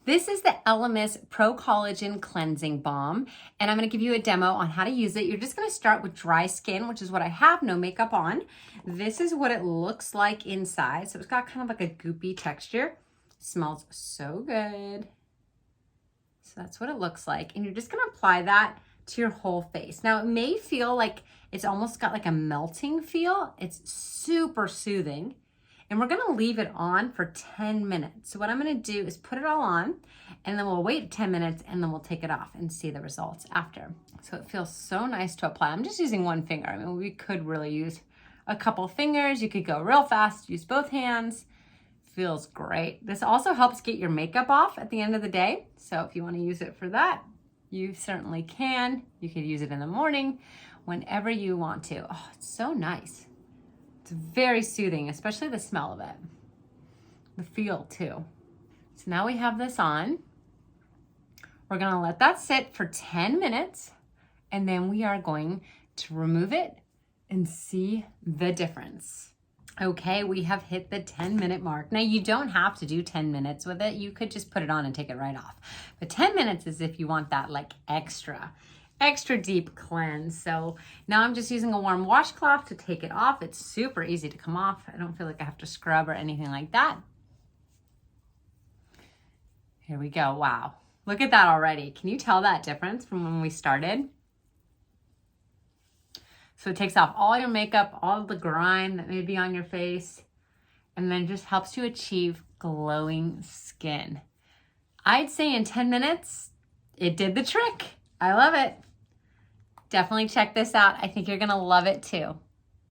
This is the ELEMIS Pro-Collagen Cleansing Balm, and I'm gonna give you a demo on how to use it. You're just gonna start with dry skin, which is what I have, no makeup on. This is what it looks like inside. So it's got kind of like a goopy texture. Smells so good. So that's what it looks like. And you're just gonna apply that to your whole face. Now it may feel like it's almost got like a melting feel. It's super soothing. And we're gonna leave it on for 10 minutes. So what I'm gonna do is put it all on and then we'll wait 10 minutes and then we'll take it off and see the results after. So it feels so nice to apply. I'm just using one finger. I mean, we could really use a couple fingers. You could go real fast, use both hands. Feels great. This also helps get your makeup off at the end of the day. So if you wanna use it for that, you certainly can. You could use it in the morning, whenever you want to. Oh, it's so nice. It's very soothing, especially the smell of it. The feel too. So now we have this on. We're gonna let that sit for 10 minutes and then we are going to remove it and see the difference. Okay, we have hit the 10-minute mark. Now you don't have to do 10 minutes with it. You could just put it on and take it right off. But 10 minutes is if you want that like extra deep cleanse. So now I'm just using a warm washcloth to take it off. It's super easy to come off. I don't feel like I have to scrub or anything like that. Here we go. Wow. Look at that already. Can you tell that difference from when we started? So it takes off all your makeup, all the grime that may be on your face, and then just helps you achieve glowing skin. I'd say in 10 minutes, it did the trick. I love it. Definitely check this out. I think you're gonna love it too.